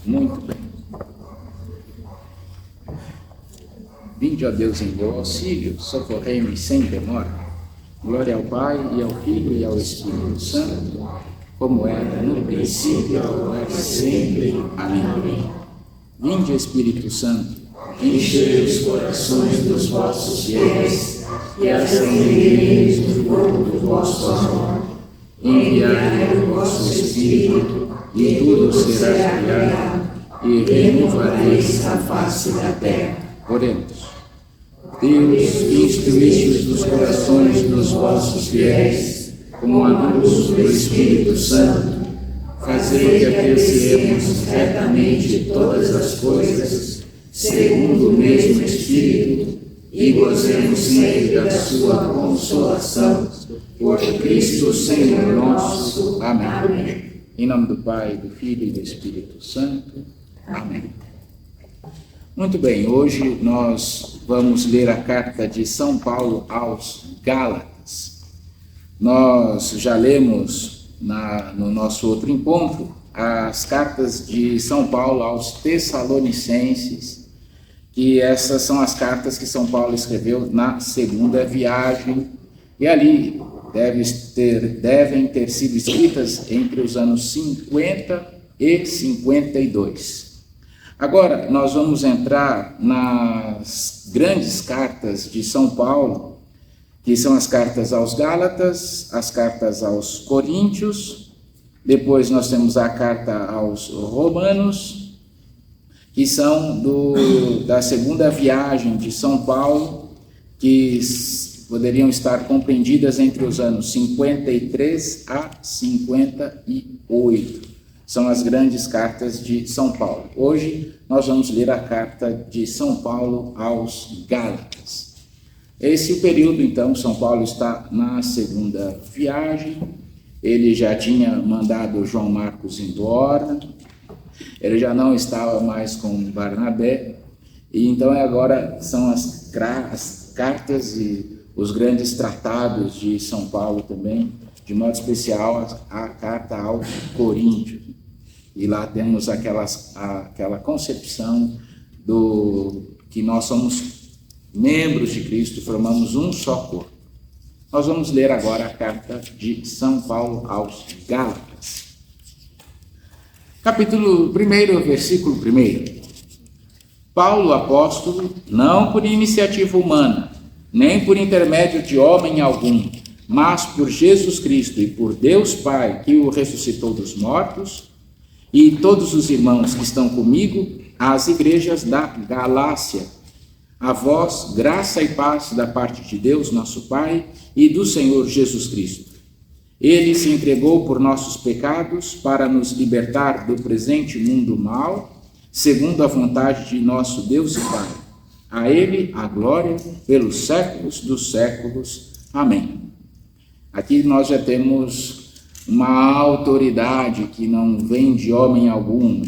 Muito bem. Vinde, ó Deus, em meu auxílio, socorrei-me sem demora. Glória ao Pai, e ao Filho, e ao Espírito Santo, como era no princípio, agora e sempre. Amém. Vinde, Espírito Santo, enchei os corações dos vossos fiéis e acendereis no fogo do vosso amor. Enviai o vosso Espírito, e tudo será criado, e renovareis a face da terra. Oremos. Deus, que instruíste os corações dos vossos fiéis com a luz do Espírito Santo, fazei que apreciemos retamente todas as coisas, segundo o mesmo Espírito, e gozemos sempre da sua consolação. Por Cristo Senhor nosso. Amém. Em nome do Pai, do Filho e do Espírito Santo. Amém. Muito bem, hoje nós vamos ler a carta de São Paulo aos Gálatas. Nós já lemos no nosso outro encontro as cartas de São Paulo aos Tessalonicenses, que essas são as cartas que São Paulo escreveu na segunda viagem, e ali devem ter sido escritas entre os anos 50 e 52. Agora, nós vamos entrar nas grandes cartas de São Paulo, que são as cartas aos Gálatas, as cartas aos Coríntios, depois nós temos a carta aos Romanos, que são da segunda viagem de São Paulo, que poderiam estar compreendidas entre os anos 53 a 58. São as grandes cartas de São Paulo. Hoje nós vamos ler a carta de São Paulo aos Gálatas. Esse é o período, então, São Paulo está na segunda viagem. Ele já tinha mandado João Marcos embora, ele já não estava mais com Barnabé, e então agora são as cartas e os grandes tratados de São Paulo também, de modo especial a carta aos Coríntios. E lá temos aquela concepção que nós somos membros de Cristo, formamos um só corpo. Nós vamos ler agora a carta de São Paulo aos Gálatas. Capítulo 1, versículo 1. Paulo, apóstolo, não por iniciativa humana, nem por intermédio de homem algum, mas por Jesus Cristo e por Deus Pai, que o ressuscitou dos mortos, e todos os irmãos que estão comigo, às igrejas da Galácia. A vós, graça e paz da parte de Deus, nosso Pai, e do Senhor Jesus Cristo. Ele se entregou por nossos pecados para nos libertar do presente mundo mau, segundo a vontade de nosso Deus e Pai. A Ele a glória pelos séculos dos séculos. Amém. Aqui nós já temos uma autoridade que não vem de homem algum.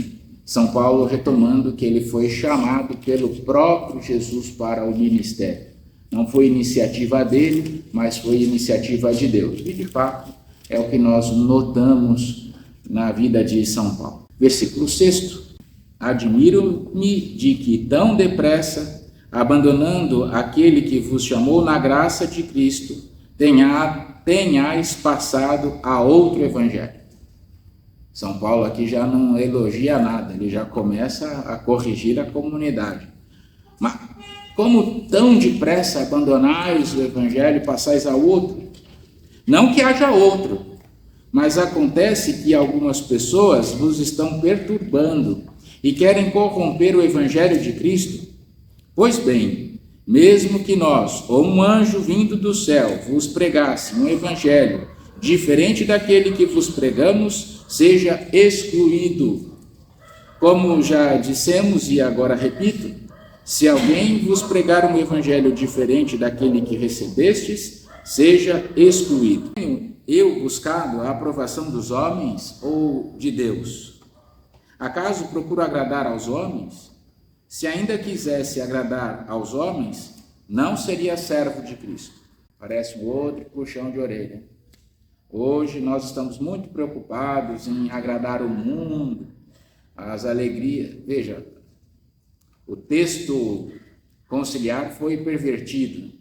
São Paulo retomando que ele foi chamado pelo próprio Jesus para o ministério. Não foi iniciativa dele, mas foi iniciativa de Deus. E de fato é o que nós notamos na vida de São Paulo. Versículo 6. Admiro-me de que tão depressa, abandonando aquele que vos chamou na graça de Cristo, tenhais passado a outro evangelho. São Paulo aqui já não elogia nada, ele já começa a corrigir a comunidade. Mas como tão depressa abandonais o evangelho e passais a outro? Não que haja outro, mas acontece que algumas pessoas vos estão perturbando e querem corromper o evangelho de Cristo. Pois bem, mesmo que nós, ou um anjo vindo do céu, vos pregasse um evangelho diferente daquele que vos pregamos, seja excluído. Como já dissemos e agora repito, se alguém vos pregar um evangelho diferente daquele que recebestes, seja excluído. Eu buscado a aprovação dos homens ou de Deus? Acaso procuro agradar aos homens? Se ainda quisesse agradar aos homens, não seria servo de Cristo. Parece um outro puxão de orelha. Hoje nós estamos muito preocupados em agradar o mundo, as alegrias. Veja, o texto conciliar foi pervertido,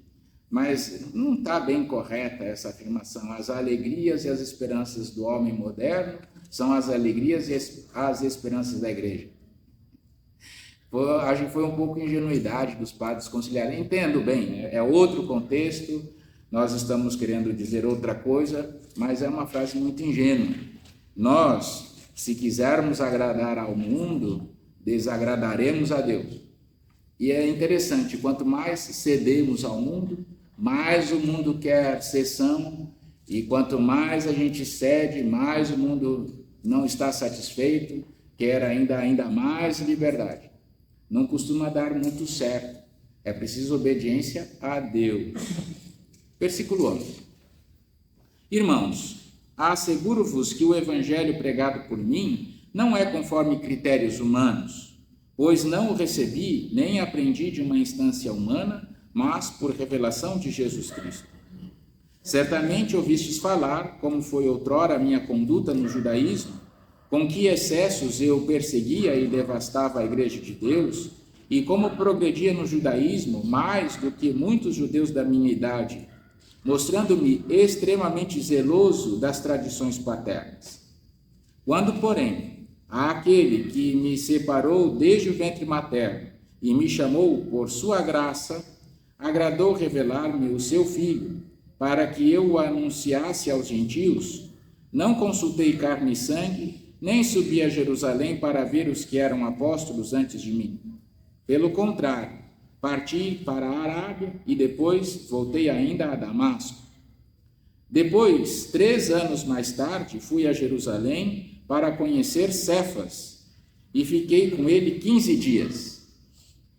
mas não está bem correta essa afirmação. As alegrias e as esperanças do homem moderno são as alegrias e as esperanças da igreja. Acho que foi um pouco ingenuidade dos padres conciliares. Entendo bem, é outro contexto, nós estamos querendo dizer outra coisa, mas é uma frase muito ingênua. Nós, se quisermos agradar ao mundo, desagradaremos a Deus. E é interessante, quanto mais cedemos ao mundo, mais o mundo quer cessão, e quanto mais a gente cede, mais o mundo não está satisfeito, quer ainda mais liberdade. Não costuma dar muito certo. É preciso obediência a Deus. Versículo 11. Irmãos, asseguro-vos que o evangelho pregado por mim não é conforme critérios humanos, pois não o recebi nem aprendi de uma instância humana, mas por revelação de Jesus Cristo. Certamente ouvistes falar, como foi outrora a minha conduta no judaísmo, com que excessos eu perseguia e devastava a igreja de Deus, e como progredia no judaísmo mais do que muitos judeus da minha idade, mostrando-me extremamente zeloso das tradições paternas. Quando, porém, aquele que me separou desde o ventre materno e me chamou por sua graça, agradou revelar-me o seu Filho, para que eu o anunciasse aos gentios, não consultei carne e sangue, nem subi a Jerusalém para ver os que eram apóstolos antes de mim. Pelo contrário, parti para a Arábia e depois voltei ainda a Damasco. Depois, 3 anos mais tarde, fui a Jerusalém para conhecer Cefas e fiquei com ele 15 dias.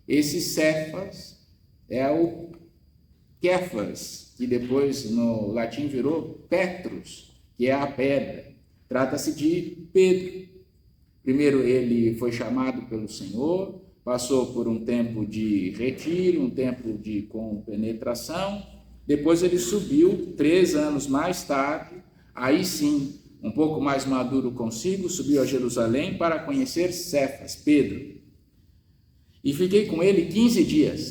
Esse Cefas é o Kéfas, que depois no latim virou Petrus, que é a pedra. Trata-se de Pedro. Primeiro ele foi chamado pelo Senhor, passou por um tempo de retiro, um tempo de compenetração, depois ele subiu 3 anos mais tarde, aí sim, um pouco mais maduro consigo, subiu a Jerusalém para conhecer Cefas, Pedro. E fiquei com ele 15 dias.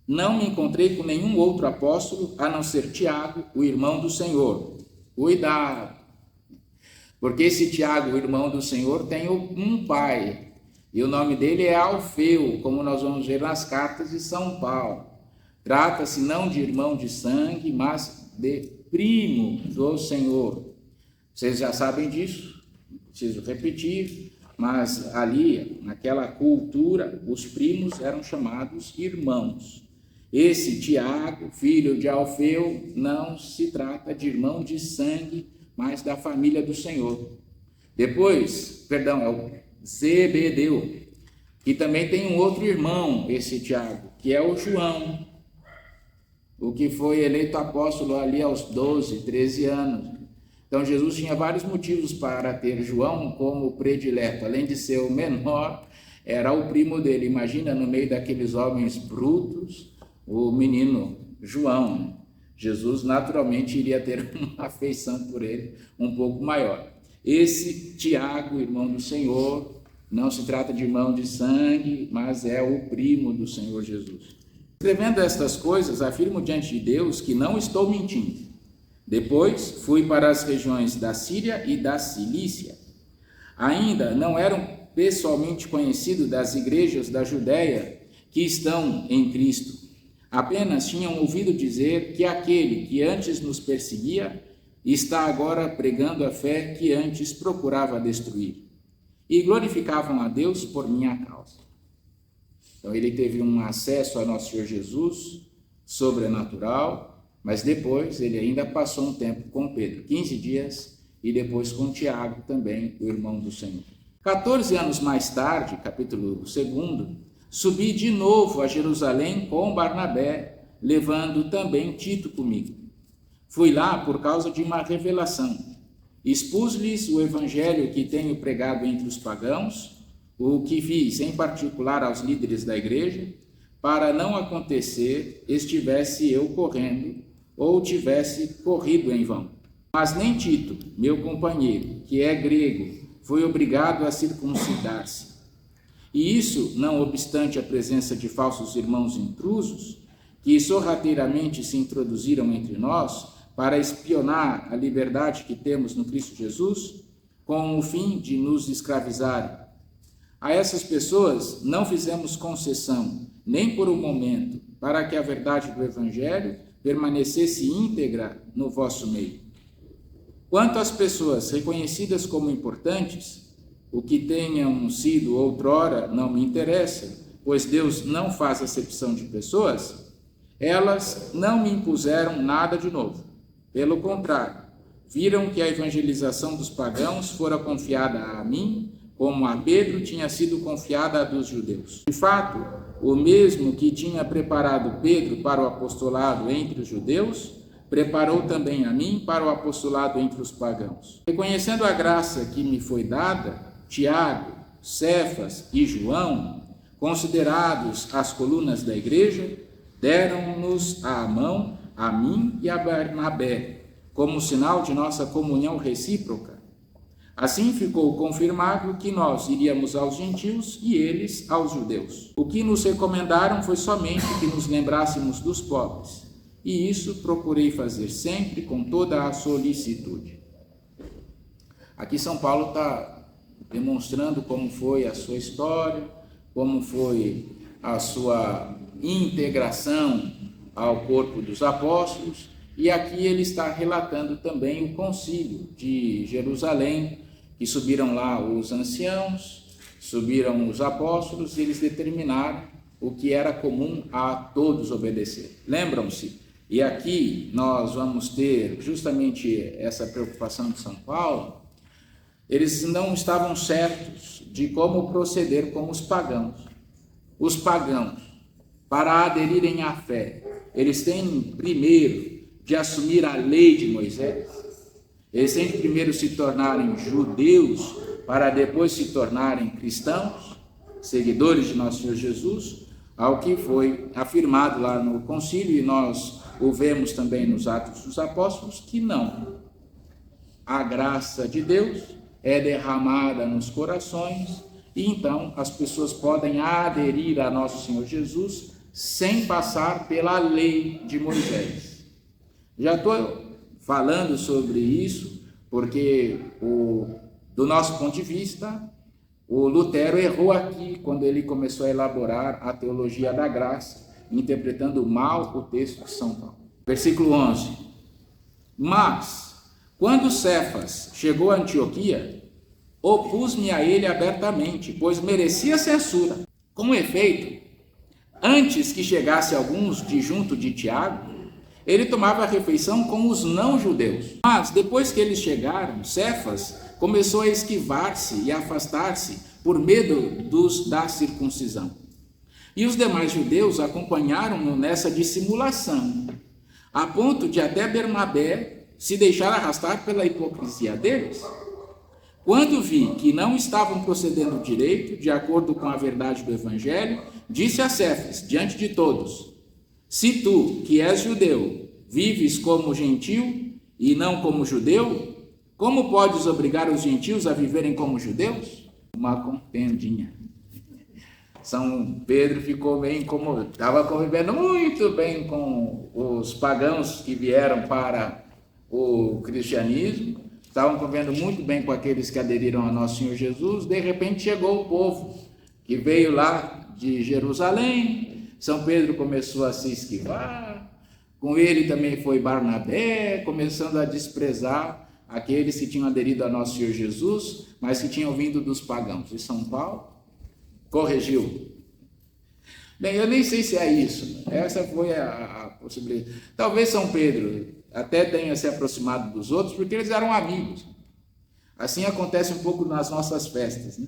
Não me encontrei com nenhum outro apóstolo, a não ser Tiago, o irmão do Senhor. Cuidado! Porque esse Tiago, o irmão do Senhor, tem um pai, e o nome dele é Alfeu, como nós vamos ver nas cartas de São Paulo. Trata-se não de irmão de sangue, mas de primo do Senhor. Vocês já sabem disso, não preciso repetir, mas ali, naquela cultura, os primos eram chamados irmãos. Esse Tiago, filho de Alfeu, não se trata de irmão de sangue, mas da família do Senhor. Depois, é o Zebedeu, que também tem um outro irmão, esse Tiago, que é o João, o que foi eleito apóstolo ali aos 12, 13 anos. Então Jesus tinha vários motivos para ter João como predileto. Além de ser o menor, era o primo dele. Imagina no meio daqueles homens brutos, o menino João. Jesus naturalmente iria ter uma afeição por ele um pouco maior. Esse Tiago, irmão do Senhor, não se trata de irmão de sangue, mas é o primo do Senhor Jesus. Escrevendo estas coisas, afirmo diante de Deus que não estou mentindo. Depois fui para as regiões da Síria e da Cilícia. Ainda não eram pessoalmente conhecidos das igrejas da Judéia que estão em Cristo. Apenas tinham ouvido dizer que aquele que antes nos perseguia está agora pregando a fé que antes procurava destruir. E glorificavam a Deus por minha causa. Então ele teve um acesso a nosso Senhor Jesus sobrenatural, mas depois ele ainda passou um tempo com Pedro, 15 dias, e depois com Tiago também, o irmão do Senhor. 14 anos mais tarde, capítulo 2, subi de novo a Jerusalém com Barnabé, levando também Tito comigo. Fui lá por causa de uma revelação. Expus-lhes o evangelho que tenho pregado entre os pagãos, o que fiz em particular aos líderes da igreja, para não acontecer estivesse eu correndo ou tivesse corrido em vão. Mas nem Tito, meu companheiro, que é grego, foi obrigado a circuncidar-se. E isso, não obstante a presença de falsos irmãos intrusos, que sorrateiramente se introduziram entre nós para espionar a liberdade que temos no Cristo Jesus, com o fim de nos escravizarem. A essas pessoas não fizemos concessão, nem por um momento, para que a verdade do Evangelho permanecesse íntegra no vosso meio. Quanto às pessoas reconhecidas como importantes, o que tenham sido outrora não me interessa, pois Deus não faz acepção de pessoas. Elas não me impuseram nada de novo. Pelo contrário, viram que a evangelização dos pagãos fora confiada a mim, como a Pedro tinha sido confiada a dos judeus. De fato, o mesmo que tinha preparado Pedro para o apostolado entre os judeus, preparou também a mim para o apostolado entre os pagãos. Reconhecendo a graça que me foi dada, Tiago, Cefas e João, considerados as colunas da igreja, deram-nos a mão, a mim e a Barnabé, como sinal de nossa comunhão recíproca. Assim ficou confirmado que nós iríamos aos gentios e eles aos judeus. O que nos recomendaram foi somente que nos lembrássemos dos pobres, e isso procurei fazer sempre com toda a solicitude. Aqui São Paulo está demonstrando como foi a sua história, como foi a sua integração ao corpo dos apóstolos, e aqui ele está relatando também o concílio de Jerusalém, que subiram lá os anciãos, subiram os apóstolos, e eles determinaram o que era comum a todos obedecer. Lembram-se? E aqui nós vamos ter justamente essa preocupação de São Paulo. Eles não estavam certos de como proceder com os pagãos. Os pagãos, para aderirem à fé, eles têm primeiro de assumir a lei de Moisés. Eles têm de primeiro se tornarem judeus para depois se tornarem cristãos, seguidores de nosso Senhor Jesus, ao que foi afirmado lá no concílio, e nós o vemos também nos Atos dos Apóstolos, que não. A graça de Deus é derramada nos corações, e então as pessoas podem aderir a nosso Senhor Jesus sem passar pela lei de Moisés. Já estou falando sobre isso porque, do nosso ponto de vista, o Lutero errou aqui quando ele começou a elaborar a teologia da graça, interpretando mal o texto de São Paulo. Versículo 11. Mas, quando Cefas chegou a Antioquia, opus-me a ele abertamente, pois merecia censura. Com efeito, antes que chegasse alguns de junto de Tiago, ele tomava a refeição com os não-judeus. Mas, depois que eles chegaram, Cefas começou a esquivar-se e afastar-se por medo da circuncisão. E os demais judeus acompanharam-no nessa dissimulação, a ponto de até Barnabé se deixar arrastar pela hipocrisia deles. Quando vi que não estavam procedendo direito, de acordo com a verdade do Evangelho, disse a Cefas, diante de todos: se tu, que és judeu, vives como gentil e não como judeu, como podes obrigar os gentios a viverem como judeus? Uma contendinha. São Pedro ficou bem incomodado, estava convivendo muito bem com os pagãos que vieram para o cristianismo, estavam convivendo muito bem com aqueles que aderiram a nosso Senhor Jesus. De repente chegou o povo que veio lá de Jerusalém. São Pedro começou a se esquivar, com ele também foi Barnabé, começando a desprezar aqueles que tinham aderido a nosso Senhor Jesus, mas que tinham vindo dos pagãos. E São Paulo corrigiu. Bem, eu nem sei se é isso, essa foi a possibilidade. Talvez São Pedro até tenha se aproximado dos outros, porque eles eram amigos. Assim acontece um pouco nas nossas festas, né?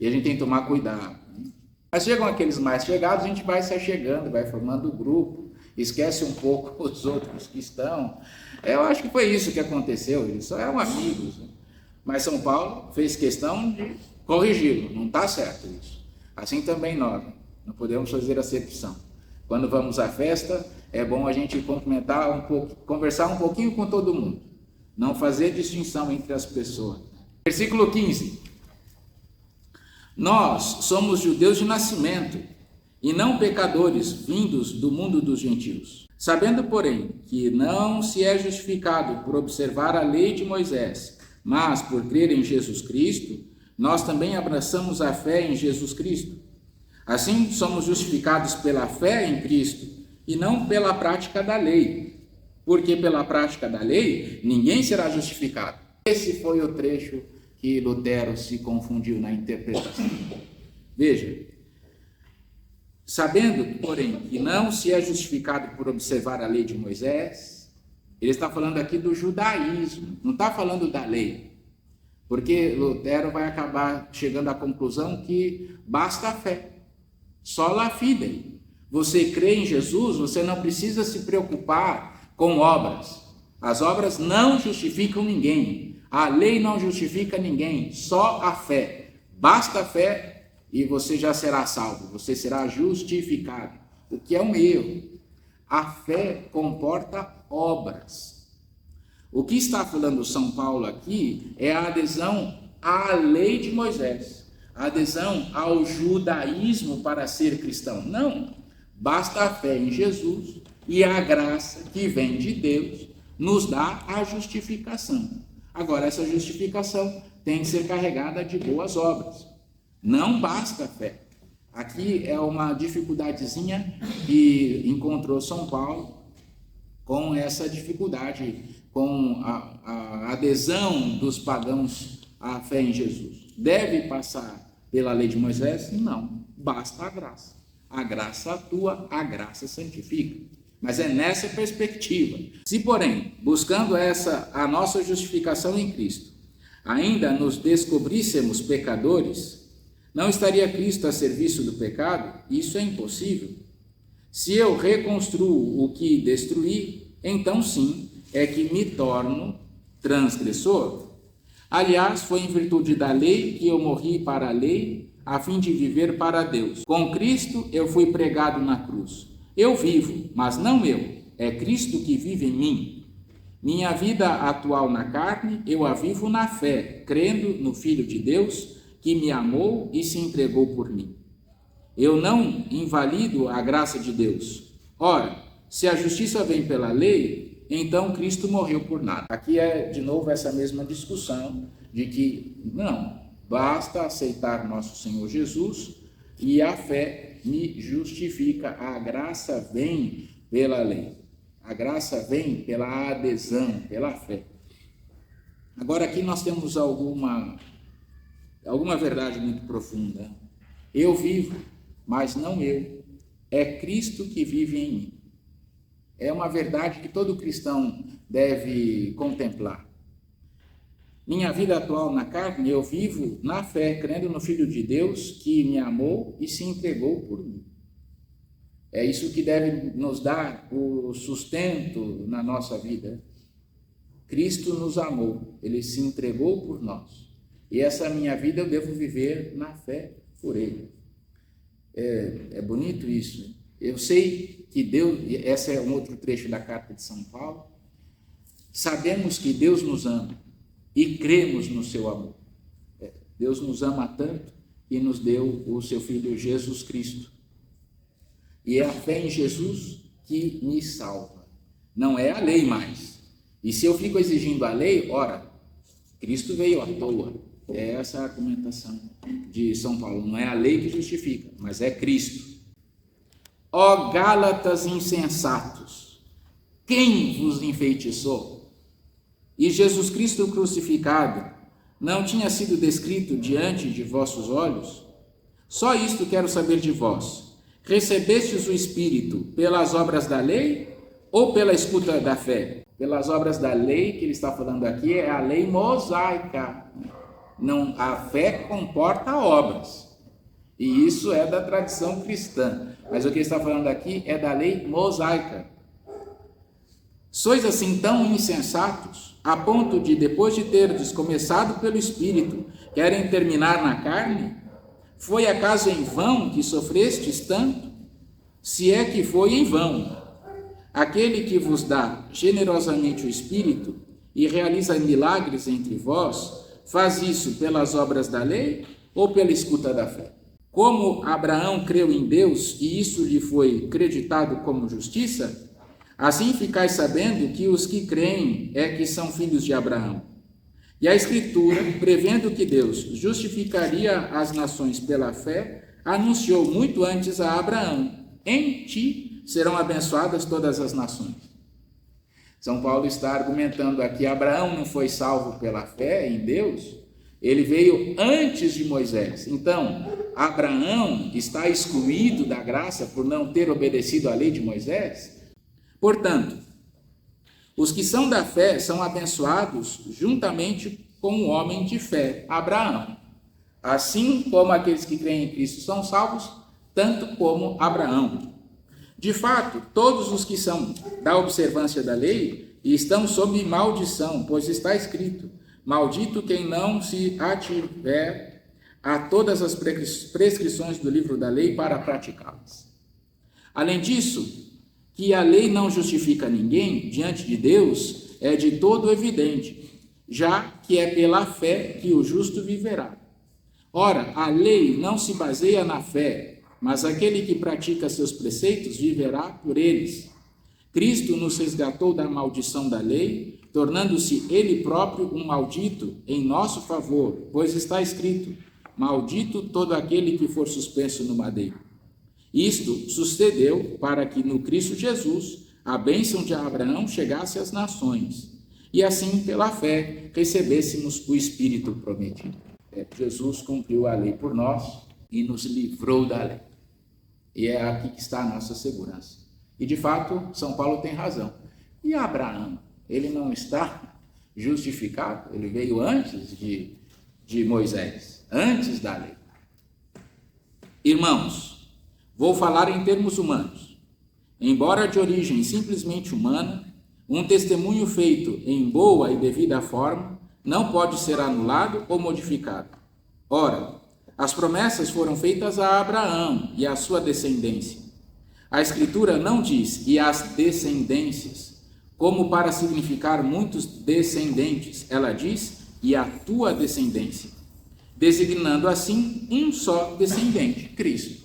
E a gente tem que tomar cuidado, né? Mas chegam aqueles mais chegados, a gente vai se achegando, vai formando o grupo, esquece um pouco os outros que estão. Eu acho que foi isso que aconteceu, eles só eram amigos, né? Mas São Paulo fez questão de corrigi-lo, não está certo isso. Assim também nós, não podemos fazer acepção. Quando vamos à festa, é bom a gente cumprimentar um pouco, conversar um pouquinho com todo mundo, não fazer distinção entre as pessoas. Versículo 15. Nós somos judeus de nascimento e não pecadores vindos do mundo dos gentios. Sabendo, porém, que não se é justificado por observar a lei de Moisés, mas por crer em Jesus Cristo, nós também abraçamos a fé em Jesus Cristo. Assim, somos justificados pela fé em Cristo e não pela prática da lei, porque pela prática da lei ninguém será justificado. Esse foi o trecho que Lutero se confundiu na interpretação. Veja, sabendo, porém, que não se é justificado por observar a lei de Moisés, ele está falando aqui do judaísmo, não está falando da lei. Porque Lutero vai acabar chegando à conclusão que basta a fé, sola fide. Você crê em Jesus, você não precisa se preocupar com obras. As obras não justificam ninguém, a lei não justifica ninguém, só a fé. Basta a fé e você já será salvo, você será justificado, o que é um erro. A fé comporta obras. O que está falando São Paulo aqui é a adesão à lei de Moisés, a adesão ao judaísmo para ser cristão. Não, basta a fé em Jesus e a graça que vem de Deus nos dá a justificação. Agora, essa justificação tem que ser carregada de boas obras. Não basta a fé. Aqui é uma dificuldadezinha que encontrou São Paulo com essa dificuldade, com a adesão dos pagãos à fé em Jesus. Deve passar pela lei de Moisés? Não, basta a graça. A graça atua, a graça santifica. Mas é nessa perspectiva. Se, porém, buscando a nossa justificação em Cristo, ainda nos descobríssemos pecadores, não estaria Cristo a serviço do pecado? Isso é impossível. Se eu reconstruo o que destruí, então sim, é que me torno transgressor. Aliás, foi em virtude da lei que eu morri para a lei, a fim de viver para Deus. Com Cristo eu fui pregado na cruz. Eu vivo, mas não eu, é Cristo que vive em mim. Minha vida atual na carne, eu a vivo na fé, crendo no Filho de Deus, que me amou e se entregou por mim. Eu não invalido a graça de Deus. Ora, se a justiça vem pela lei, então Cristo morreu por nada. Aqui é de novo essa mesma discussão de que não, basta aceitar nosso Senhor Jesus e a fé me justifica. A graça vem pela lei. A graça vem pela adesão, pela fé. Agora aqui nós temos alguma verdade muito profunda. Eu vivo, mas não eu. É Cristo que vive em mim. É uma verdade que todo cristão deve contemplar. Minha vida atual na carne, eu vivo na fé, crendo no Filho de Deus que me amou e se entregou por mim. É isso que deve nos dar o sustento na nossa vida. Cristo nos amou, Ele se entregou por nós. E essa minha vida eu devo viver na fé por Ele. É bonito isso. Eu sei que Deus, esse é um outro trecho da carta de São Paulo, sabemos que Deus nos ama e cremos no seu amor. Deus nos ama tanto que nos deu o seu Filho Jesus Cristo. E é a fé em Jesus que me salva. Não é a lei mais. E se eu fico exigindo a lei, ora, Cristo veio à toa. É essa a argumentação de São Paulo. Não é a lei que justifica, mas é Cristo. Ó Gálatas insensatos, quem vos enfeitiçou? E Jesus Cristo crucificado não tinha sido descrito diante de vossos olhos? Só isto quero saber de vós. Recebestes o Espírito pelas obras da lei ou pela escuta da fé? Pelas obras da lei que ele está falando aqui é a lei mosaica. Não, a fé comporta obras. E isso é da tradição cristã. Mas o que ele está falando aqui é da lei mosaica. Sois assim tão insensatos, a ponto de, depois de terdes começado pelo Espírito, querem terminar na carne? Foi acaso em vão que sofrestes tanto? Se é que foi em vão. Aquele que vos dá generosamente o Espírito e realiza milagres entre vós, faz isso pelas obras da lei ou pela escuta da fé? Como Abraão creu em Deus e isso lhe foi creditado como justiça, assim ficais sabendo que os que creem é que são filhos de Abraão. E a Escritura, prevendo que Deus justificaria as nações pela fé, anunciou muito antes a Abraão: em ti serão abençoadas todas as nações. São Paulo está argumentando aqui: Abraão não foi salvo pela fé em Deus, ele veio antes de Moisés. Então, Abraão está excluído da graça por não ter obedecido à lei de Moisés? Portanto, os que são da fé são abençoados juntamente com o homem de fé, Abraão. Assim como aqueles que creem em Cristo são salvos, tanto como Abraão. De fato, todos os que são da observância da lei estão sob maldição, pois está escrito: maldito quem não se ativer a todas as prescrições do livro da lei para praticá-las. Além disso, que a lei não justifica ninguém diante de Deus é de todo evidente, já que é pela fé que o justo viverá. Ora, a lei não se baseia na fé, mas aquele que pratica seus preceitos viverá por eles. Cristo nos resgatou da maldição da lei, tornando-se ele próprio um maldito em nosso favor, pois está escrito: maldito todo aquele que for suspenso no madeiro. Isto sucedeu para que no Cristo Jesus a bênção de Abraão chegasse às nações, e assim, pela fé, recebêssemos o Espírito prometido. Jesus cumpriu a lei por nós e nos livrou da lei. E é aqui que está a nossa segurança. E de fato, São Paulo tem razão. E Abraão, ele não está justificado? Ele veio antes de Moisés, antes da lei. Irmãos, vou falar em termos humanos. Embora de origem simplesmente humana, um testemunho feito em boa e devida forma não pode ser anulado ou modificado. Ora, as promessas foram feitas a Abraão e à sua descendência. A Escritura não diz "e as descendências", como para significar muitos descendentes. Ela diz "e a tua descendência", designando assim um só descendente, Cristo.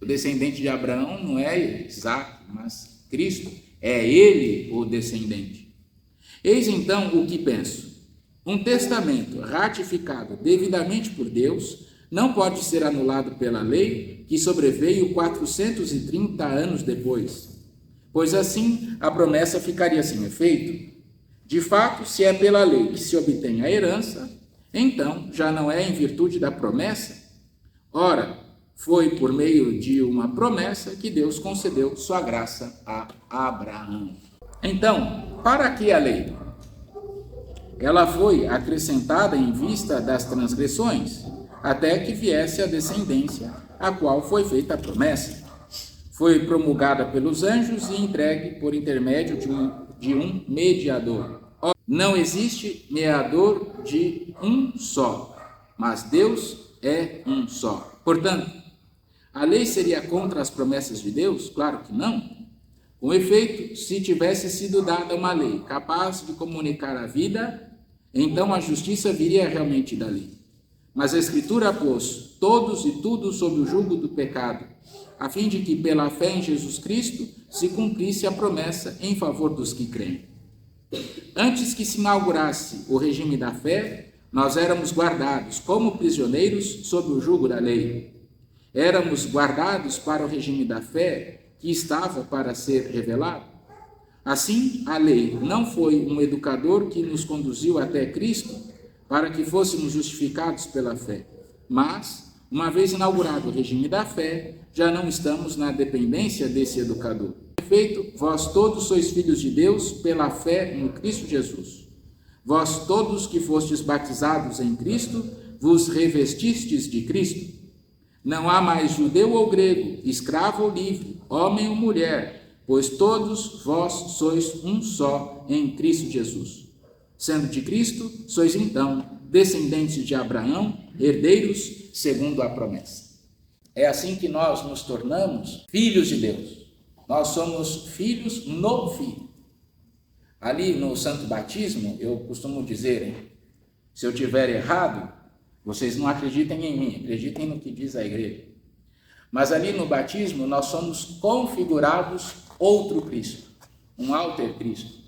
O descendente de Abraão não é Isaac, mas Cristo. É ele o descendente. Eis então o que penso. Um testamento ratificado devidamente por Deus não pode ser anulado pela lei que sobreveio 430 anos depois, pois assim a promessa ficaria sem efeito. De fato, se é pela lei que se obtém a herança, então já não é em virtude da promessa. Ora, foi por meio de uma promessa que Deus concedeu sua graça a Abraão. Então, para que a lei? Ela foi acrescentada em vista das transgressões, até que viesse a descendência, a qual foi feita a promessa. Foi promulgada pelos anjos e entregue por intermédio de um mediador. Não existe mediador de um só, mas Deus é um só. Portanto, a lei seria contra as promessas de Deus? Claro que não. Com efeito, se tivesse sido dada uma lei capaz de comunicar a vida, então a justiça viria realmente da lei. Mas a Escritura pôs todos e tudo sob o jugo do pecado, a fim de que pela fé em Jesus Cristo se cumprisse a promessa em favor dos que creem. Antes que se inaugurasse o regime da fé, nós éramos guardados como prisioneiros sob o jugo da lei. Éramos guardados para o regime da fé que estava para ser revelado. Assim, a lei não foi um educador que nos conduziu até Cristo para que fôssemos justificados pela fé, mas, uma vez inaugurado o regime da fé, já não estamos na dependência desse educador. Por efeito, vós todos sois filhos de Deus pela fé no Cristo Jesus. Vós todos que fostes batizados em Cristo, vos revestistes de Cristo. Não há mais judeu ou grego, escravo ou livre, homem ou mulher, pois todos vós sois um só em Cristo Jesus. Sendo de Cristo, sois então descendentes de Abraão, herdeiros segundo a promessa. É assim que nós nos tornamos filhos de Deus. Nós somos filhos no Filho. Ali no Santo Batismo, eu costumo dizer, se eu tiver errado, Vocês não acreditem em mim, acreditem no que diz a igreja. Mas ali no batismo nós somos configurados outro Cristo, um alter Cristo.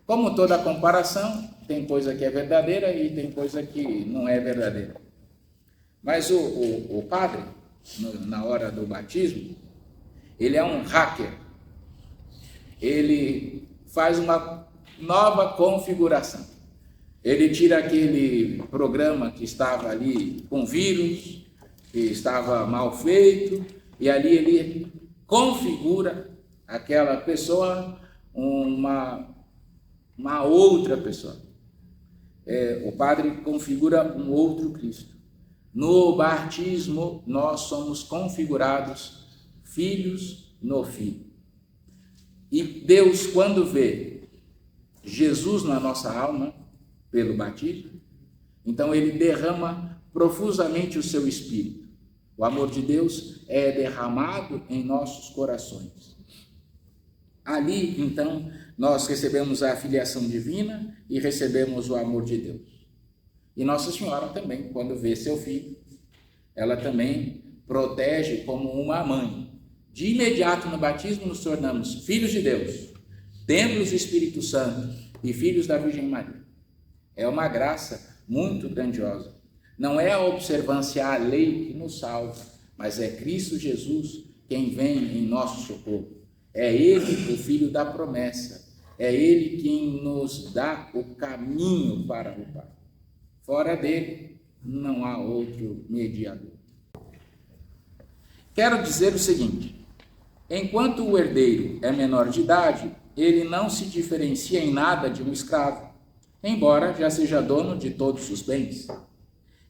Como toda comparação, tem coisa que é verdadeira e tem coisa que não é verdadeira. Mas o padre, na hora do batismo, ele é um hacker. Ele faz uma nova configuração. Ele tira aquele programa que estava ali com vírus, que estava mal feito, e ali ele configura aquela pessoa uma outra pessoa. O padre configura um outro Cristo. No batismo, nós somos configurados filhos no Filho. E Deus, quando vê Jesus na nossa alma, pelo batismo, então ele derrama profusamente o seu Espírito. O amor de Deus é derramado em nossos corações. Ali, então, nós recebemos a filiação divina e recebemos o amor de Deus. E Nossa Senhora também, quando vê seu filho, ela também protege como uma mãe. De imediato no batismo nos tornamos filhos de Deus, templos do Espírito Santo e filhos da Virgem Maria. É uma graça muito grandiosa. Não é a observância à lei que nos salva, mas é Cristo Jesus quem vem em nosso socorro. É Ele o Filho da promessa. É Ele quem nos dá o caminho para o Pai. Fora dele, não há outro mediador. Quero dizer o seguinte: enquanto o herdeiro é menor de idade, ele não se diferencia em nada de um escravo, embora já seja dono de todos os bens.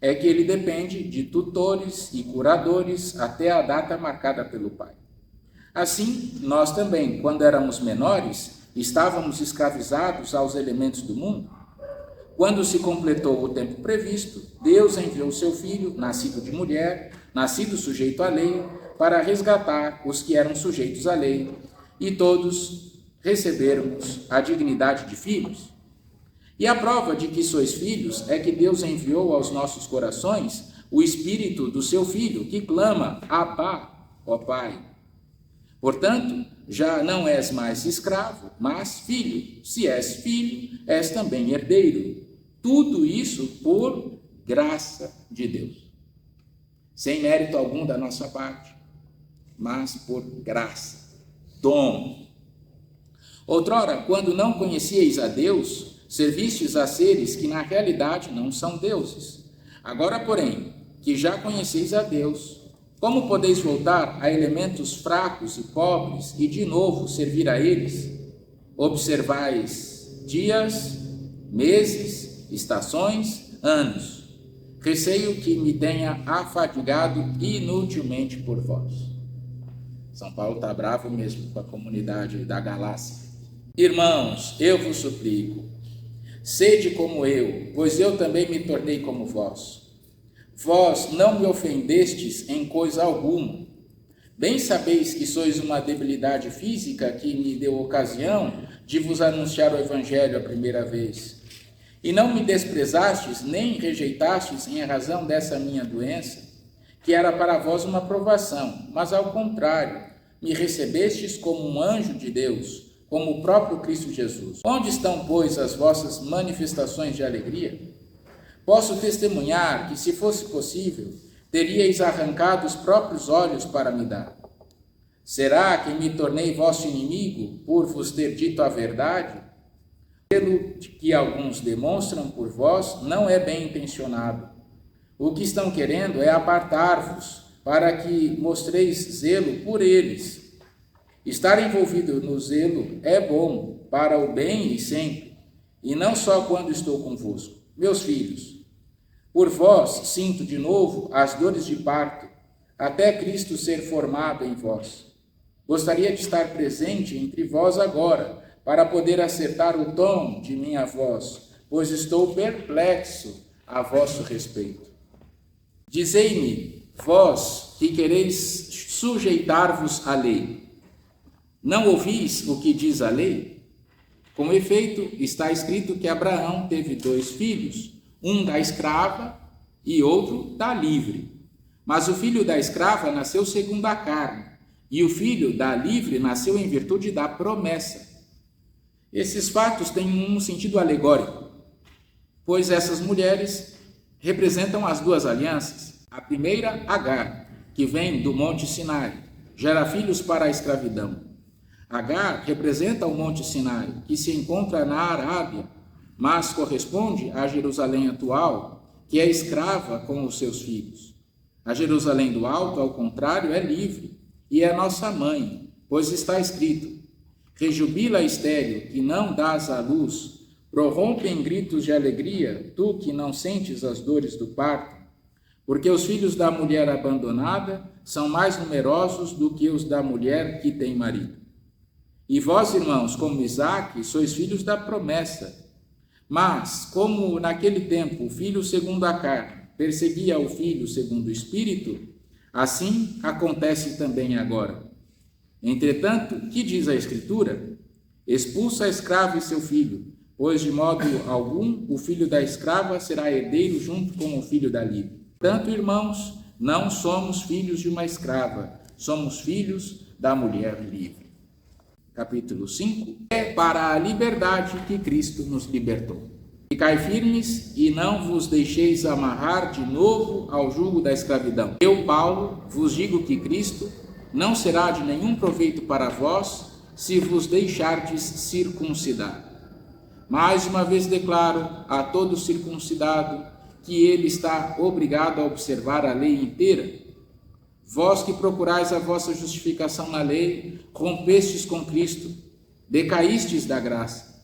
É que ele depende de tutores e curadores até a data marcada pelo pai. Assim, nós também, quando éramos menores, estávamos escravizados aos elementos do mundo. Quando se completou o tempo previsto, Deus enviou seu Filho, nascido de mulher, nascido sujeito à lei, para resgatar os que eram sujeitos à lei, e todos recebermos a dignidade de filhos. E a prova de que sois filhos é que Deus enviou aos nossos corações o Espírito do seu Filho, que clama: Abá, ó Pai. Portanto, já não és mais escravo, mas filho. Se és filho, és também herdeiro. Tudo isso por graça de Deus. Sem mérito algum da nossa parte, mas por graça, dom. Outrora, quando não conhecieis a Deus, servistes a seres que na realidade não são deuses. Agora, porém, que já conheceis a Deus, como podeis voltar a elementos fracos e pobres e de novo servir a eles? Observais dias, meses, estações, anos. Receio que me tenha afadigado inutilmente por vós. São Paulo está bravo mesmo com a comunidade da Galácia. Irmãos, eu vos suplico, sede como eu, pois eu também me tornei como vós. Vós não me ofendestes em coisa alguma. Bem sabeis que sois uma debilidade física que me deu ocasião de vos anunciar o Evangelho a primeira vez. E não me desprezastes nem rejeitastes em razão dessa minha doença, que era para vós uma provação, mas ao contrário, me recebestes como um anjo de Deus, como o próprio Cristo Jesus. Onde estão, pois, as vossas manifestações de alegria? Posso testemunhar que, se fosse possível, teríeis arrancado os próprios olhos para me dar. Será que me tornei vosso inimigo por vos ter dito a verdade? Pelo que alguns demonstram por vós não é bem intencionado. O que estão querendo é apartar-vos, para que mostreis zelo por eles. Estar envolvido no zelo é bom para o bem e sempre, e não só quando estou convosco. Meus filhos, por vós sinto de novo as dores de parto, até Cristo ser formado em vós. Gostaria de estar presente entre vós agora, para poder acertar o tom de minha voz, pois estou perplexo a vosso respeito. Dizei-me, vós que quereis sujeitar-vos à lei, não ouvis o que diz a lei? Com efeito, está escrito que Abraão teve 2 filhos, um da escrava e outro da livre. Mas o filho da escrava nasceu segundo a carne, e o filho da livre nasceu em virtude da promessa. Esses fatos têm um sentido alegórico, pois essas mulheres representam as duas alianças. A primeira, Agar, que vem do Monte Sinai, gera filhos para a escravidão. Agar representa o Monte Sinai, que se encontra na Arábia, mas corresponde à Jerusalém atual, que é escrava com os seus filhos. A Jerusalém do Alto, ao contrário, é livre e é nossa mãe, pois está escrito: rejubila, estéril, que não dás à luz, prorrompe em gritos de alegria, tu que não sentes as dores do parto, porque os filhos da mulher abandonada são mais numerosos do que os da mulher que tem marido. E vós, irmãos, como Isaque, sois filhos da promessa. Mas, como naquele tempo o filho segundo a carne perseguia o filho segundo o espírito, assim acontece também agora. Entretanto, que diz a Escritura? Expulsa a escrava e seu filho, pois de modo algum o filho da escrava será herdeiro junto com o filho da livre. Portanto, irmãos, não somos filhos de uma escrava, somos filhos da mulher livre. Capítulo 5. É para a liberdade que Cristo nos libertou. Ficai firmes e não vos deixeis amarrar de novo ao jugo da escravidão. Eu, Paulo, vos digo que Cristo não será de nenhum proveito para vós se vos deixardes circuncidar. Mais uma vez declaro a todo circuncidado que ele está obrigado a observar a lei inteira. Vós que procurais a vossa justificação na lei, rompestes com Cristo, decaístes da graça.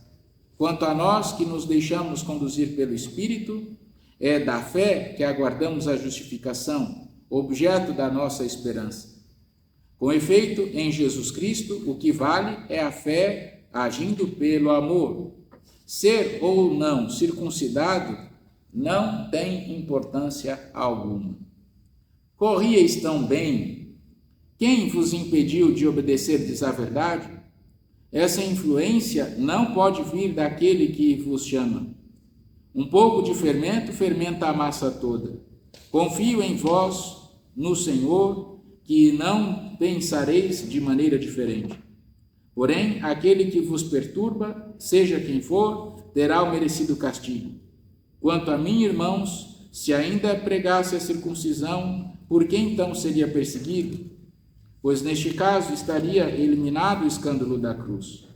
Quanto a nós que nos deixamos conduzir pelo Espírito, é da fé que aguardamos a justificação, objeto da nossa esperança. Com efeito, em Jesus Cristo, o que vale é a fé agindo pelo amor. Ser ou não circuncidado não tem importância alguma. Corrieis tão bem? Quem vos impediu de obedecerdes à verdade? Essa influência não pode vir daquele que vos chama. Um pouco de fermento fermenta a massa toda. Confio em vós, no Senhor, que não pensareis de maneira diferente. Porém, aquele que vos perturba, seja quem for, terá o merecido castigo. Quanto a mim, irmãos, se ainda pregasse a circuncisão, por que então seria perseguido? Pois neste caso estaria eliminado o escândalo da cruz.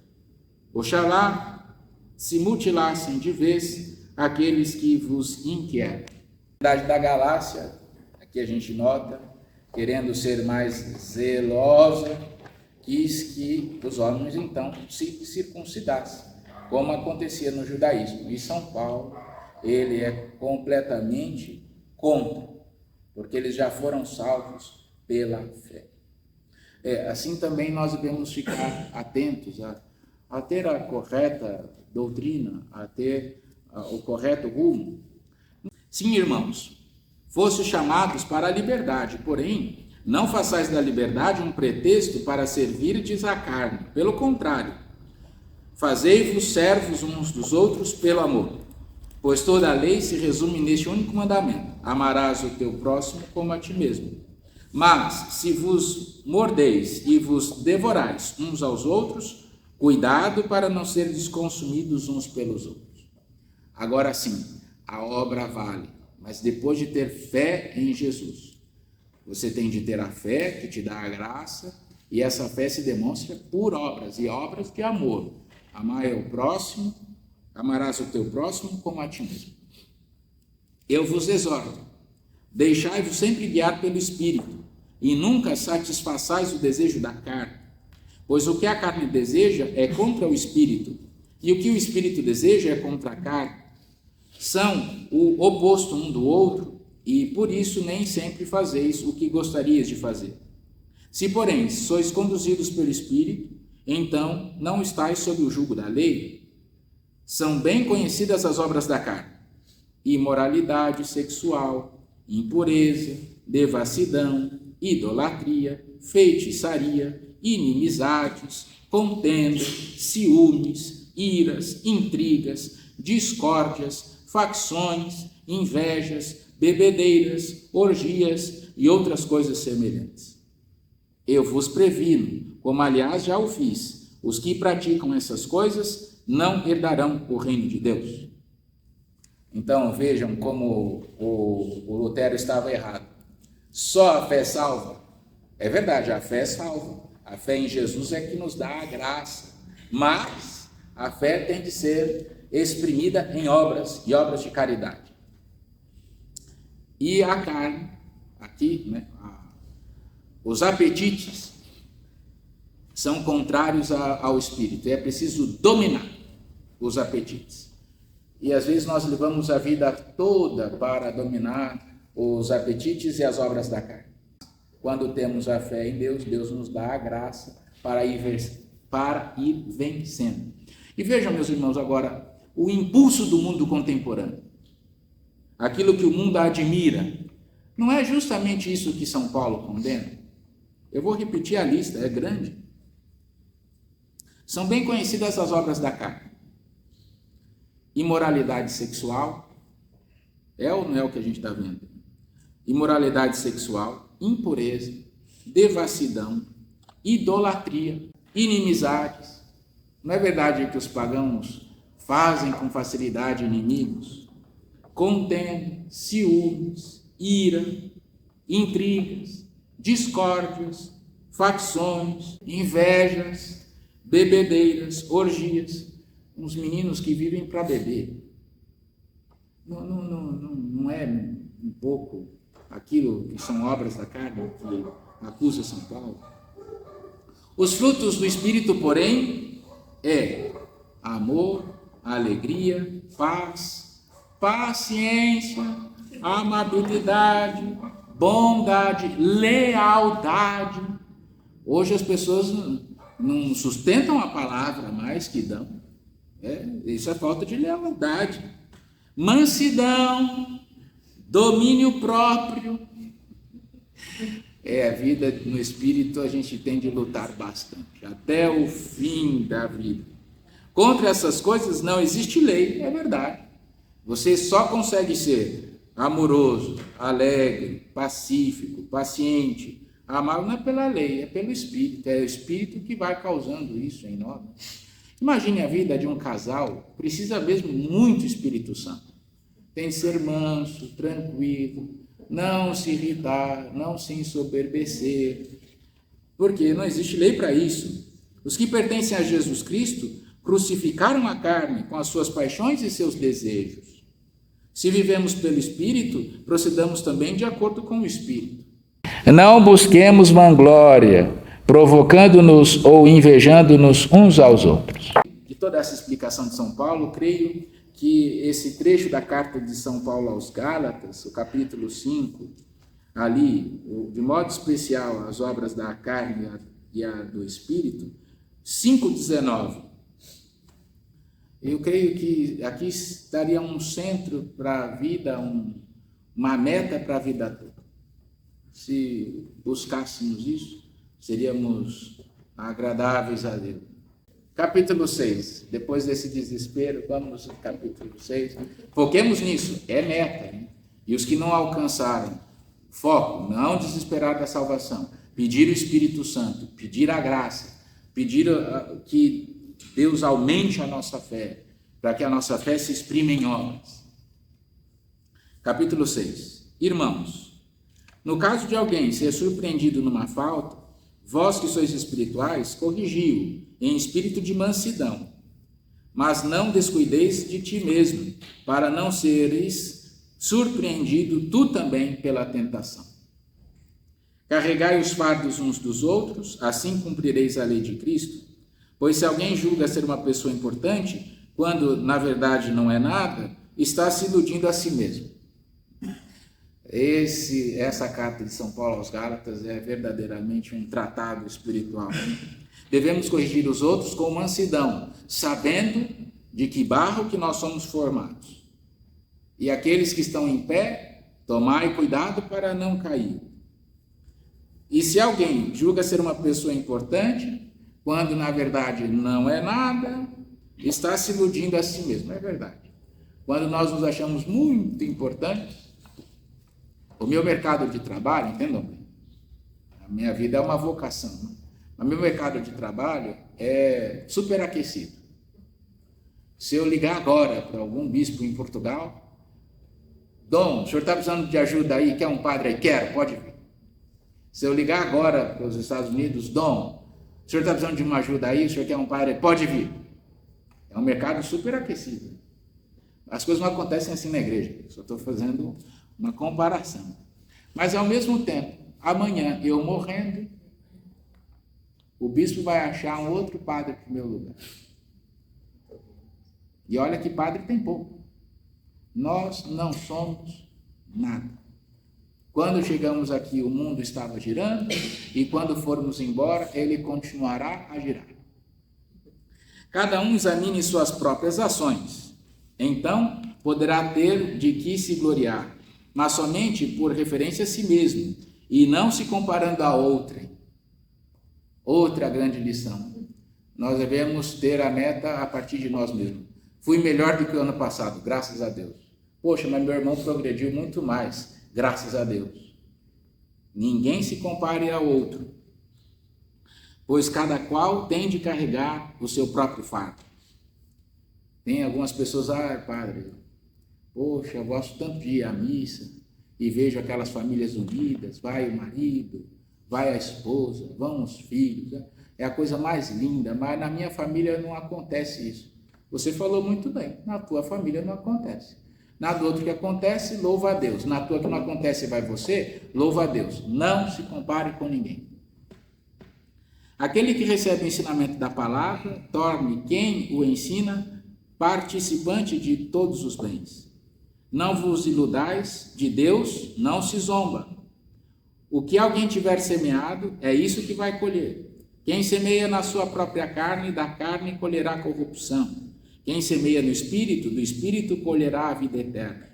Oxalá se mutilassem de vez aqueles que vos inquietam. Na cidade da Galácia, aqui a gente nota, querendo ser mais zelosa, quis que os homens então se circuncidassem, como acontecia no judaísmo. E São Paulo, ele é completamente contra, porque eles já foram salvos pela fé. Assim também nós devemos ficar atentos a ter a correta doutrina, a ter o correto rumo. Sim, irmãos, fostes chamados para a liberdade, porém, não façais da liberdade um pretexto para servirdes à carne. Pelo contrário, fazei-vos servos uns dos outros pelo amor. Pois toda a lei se resume neste único mandamento: amarás o teu próximo como a ti mesmo. Mas, se vos mordeis e vos devorais uns aos outros, cuidado para não serdes consumidos uns pelos outros. Agora sim, a obra vale, mas depois de ter fé em Jesus. Você tem de ter a fé que te dá a graça, e essa fé se demonstra por obras, e obras de amor. Amar o próximo, amarás o teu próximo como a ti mesmo. Eu vos exorto, deixai-vos sempre guiar pelo Espírito, e nunca satisfaçais o desejo da carne, pois o que a carne deseja é contra o Espírito, e o que o Espírito deseja é contra a carne. São o oposto um do outro, e por isso nem sempre fazeis o que gostarias de fazer. Se, porém, sois conduzidos pelo Espírito, então não estáis sob o jugo da lei. São bem conhecidas as obras da carne: imoralidade sexual, impureza, devassidão, idolatria, feitiçaria, inimizades, contendas, ciúmes, iras, intrigas, discórdias, facções, invejas, bebedeiras, orgias e outras coisas semelhantes. Eu vos previno, como aliás já o fiz, os que praticam essas coisas não herdarão o reino de Deus. Então vejam como o Lutero estava errado. Só a fé salva? É verdade, a fé salva. A fé em Jesus é que nos dá a graça. Mas a fé tem de ser exprimida em obras e obras de caridade. E a carne, aqui, os apetites são contrários ao espírito. É preciso dominar os apetites. E às vezes nós levamos a vida toda para dominar os apetites e as obras da carne. Quando temos a fé em Deus, Deus nos dá a graça para ir vencendo. E vejam, meus irmãos, agora, o impulso do mundo contemporâneo. Aquilo que o mundo admira. Não é justamente isso que São Paulo condena? Eu vou repetir a lista, é grande. São bem conhecidas as obras da carne. Imoralidade sexual, é ou não é o que a gente está vendo? Imoralidade sexual, impureza, devassidão, idolatria, inimizades. Não é verdade que os pagãos fazem com facilidade inimigos? Contenda, ciúmes, ira, intrigas, discórdias, facções, invejas, bebedeiras, orgias. Uns meninos que vivem para beber. Não é um pouco aquilo que são obras da carne que acusa São Paulo? Os frutos do Espírito, porém, é amor, alegria, paz, paciência, amabilidade, bondade, lealdade. Hoje as pessoas não sustentam a palavra mais que dão. Isso é falta de lealdade. Mansidão, domínio próprio. A vida no Espírito a gente tem de lutar bastante, até o fim da vida. Contra essas coisas não existe lei, é verdade. Você só consegue ser amoroso, alegre, pacífico, paciente, amável, não é pela lei, é pelo Espírito. É o Espírito que vai causando isso em nós. Imagine a vida de um casal, precisa mesmo muito Espírito Santo. Tem de ser manso, tranquilo, não se irritar, não se ensoberbecer, porque não existe lei para isso. Os que pertencem a Jesus Cristo crucificaram a carne com as suas paixões e seus desejos. Se vivemos pelo Espírito, procedamos também de acordo com o Espírito. Não busquemos vanglória, provocando-nos ou invejando-nos uns aos outros. De toda essa explicação de São Paulo, creio que esse trecho da carta de São Paulo aos Gálatas, o capítulo 5, ali, de modo especial, as obras da carne e a do Espírito, 5,19. Eu creio que aqui estaria um centro para a vida, uma meta para a vida toda. Se buscássemos isso, seríamos agradáveis a Deus. Capítulo 6, depois desse desespero, vamos ao capítulo 6. Foquemos nisso, é meta. Hein? E os que não alcançaram, foco, não desesperar da salvação, pedir o Espírito Santo, pedir a graça, pedir que Deus aumente a nossa fé, para que a nossa fé se exprima em obras. Capítulo 6. Irmãos, no caso de alguém ser surpreendido numa falta, vós que sois espirituais, corrigi-o em espírito de mansidão, mas não descuideis de ti mesmo, para não seres surpreendido tu também pela tentação. Carregai os fardos uns dos outros, assim cumprireis a lei de Cristo. Pois se alguém julga ser uma pessoa importante, quando na verdade não é nada, está se iludindo a si mesmo. Essa carta de São Paulo aos Gálatas é verdadeiramente um tratado espiritual. Devemos corrigir os outros com mansidão, sabendo de que barro que nós somos formados. E aqueles que estão em pé, tomai cuidado para não cair. E se alguém julga ser uma pessoa importante, quando na verdade não é nada, está se iludindo a si mesmo. É verdade. Quando nós nos achamos muito importantes, O meu mercado de trabalho, entendam bem, a minha vida é uma vocação, né? O meu mercado de trabalho é superaquecido. Se eu ligar agora para algum bispo em Portugal, Dom, o senhor está precisando de ajuda aí, quer um padre aí? Quero, pode vir. Se eu ligar agora para os Estados Unidos, Dom, o senhor está precisando de uma ajuda aí, o senhor quer um padre aí? Pode vir. É um mercado superaquecido. As coisas não acontecem assim na igreja, só estou fazendo uma comparação. Mas ao mesmo tempo, amanhã eu morrendo, o bispo vai achar um outro padre para o meu lugar. E olha que padre tem pouco. Nós não somos nada. Quando chegamos aqui, o mundo estava girando, e quando formos embora, ele continuará a girar. Cada um examine suas próprias ações. Então, poderá ter de que se gloriar, mas somente por referência a si mesmo, e não se comparando a outrem. Outra grande lição. Nós devemos ter a meta a partir de nós mesmos. Fui melhor do que o ano passado, graças a Deus. Poxa, mas meu irmão progrediu muito mais, graças a Deus. Ninguém se compare ao outro, pois cada qual tem de carregar o seu próprio fardo. Tem algumas pessoas, padre, poxa, eu gosto tanto de ir à missa, e vejo aquelas famílias unidas, vai o marido, vai a esposa, vão os filhos, é a coisa mais linda, mas na minha família não acontece isso. Você falou muito bem, na tua família não acontece. Na do outro que acontece, louva a Deus. Na tua que não acontece, vai você, louva a Deus. Não se compare com ninguém. Aquele que recebe o ensinamento da palavra, torne quem o ensina participante de todos os bens. Não vos iludais, de Deus não se zomba. O que alguém tiver semeado, é isso que vai colher. Quem semeia na sua própria carne, da carne colherá corrupção. Quem semeia no Espírito, do Espírito colherá a vida eterna.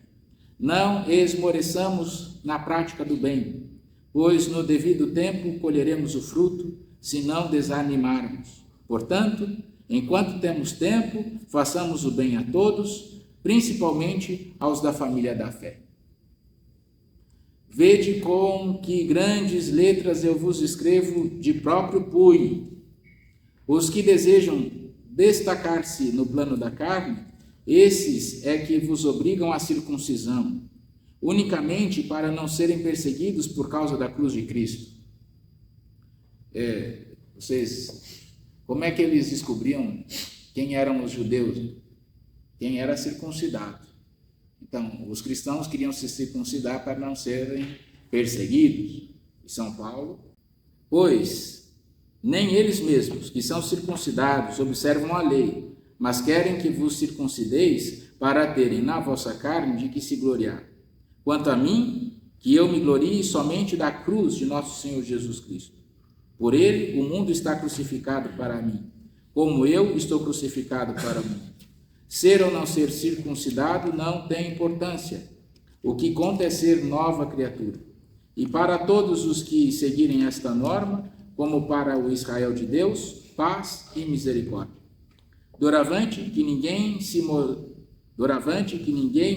Não esmoreçamos na prática do bem, pois no devido tempo colheremos o fruto, se não desanimarmos. Portanto, enquanto temos tempo, façamos o bem a todos, principalmente aos da família da fé. Vede com que grandes letras eu vos escrevo de próprio punho. Os que desejam destacar-se no plano da carne, esses é que vos obrigam à circuncisão, unicamente para não serem perseguidos por causa da cruz de Cristo. Como é que eles descobriam quem eram os judeus? Quem era circuncidado. Então, os cristãos queriam se circuncidar para não serem perseguidos. E São Paulo, pois nem eles mesmos, que são circuncidados, observam a lei, mas querem que vos circuncideis para terem na vossa carne de que se gloriar. Quanto a mim, que eu me glorie somente da cruz de nosso Senhor Jesus Cristo. Por ele, o mundo está crucificado para mim, como eu estou crucificado para o mundo. Ser ou não ser circuncidado não tem importância. O que conta é ser nova criatura. E para todos os que seguirem esta norma, como para o Israel de Deus, paz e misericórdia. Doravante que ninguém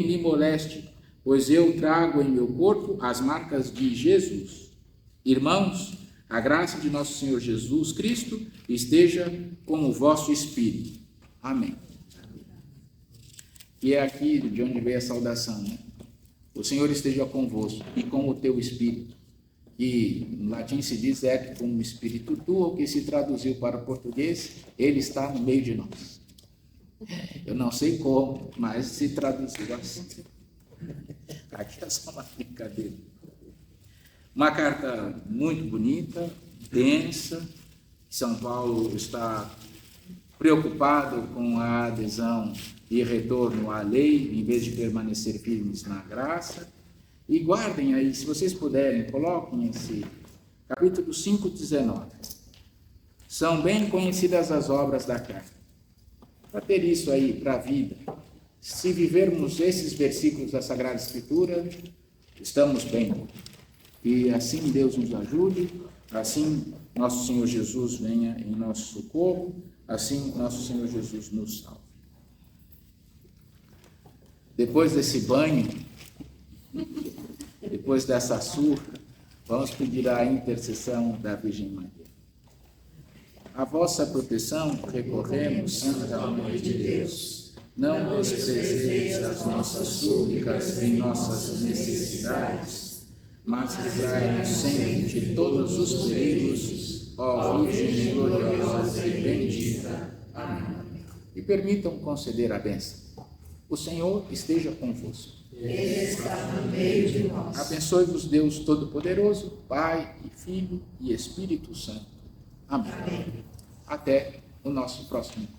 me moleste, pois eu trago em meu corpo as marcas de Jesus. Irmãos, a graça de nosso Senhor Jesus Cristo esteja com o vosso espírito. Amém. E é aqui de onde veio a saudação, né? O Senhor esteja convosco e com o teu espírito. E em latim se diz et cum spiritu tuo, que se traduziu para o português, ele está no meio de nós. Eu não sei como, mas se traduziu assim. Aqui é só uma brincadeira. Uma carta muito bonita, densa. São Paulo está preocupado com a adesão e retorno à lei, em vez de permanecer firmes na graça. E guardem aí, se vocês puderem, coloquem esse capítulo 5:19. São bem conhecidas as obras da carne. Para ter isso aí para a vida, se vivermos esses versículos da Sagrada Escritura, estamos bem. E assim Deus nos ajude, assim nosso Senhor Jesus venha em nosso socorro, assim nosso Senhor Jesus nos salve. Depois desse banho, Depois dessa surra, vamos pedir a intercessão da Virgem Maria. A vossa proteção recorremos, Santa Mãe de Deus. Não desprezeis as nossas súplicas em nossas necessidades, mas livrai-nos sempre de todos os perigos, ó Virgem gloriosa e bendita. Amém. E permitam conceder a bênção. O Senhor esteja convosco. Ele está no meio de nós. Abençoe-vos Deus Todo-Poderoso, Pai e Filho e Espírito Santo. Amém. Até o nosso próximo encontro.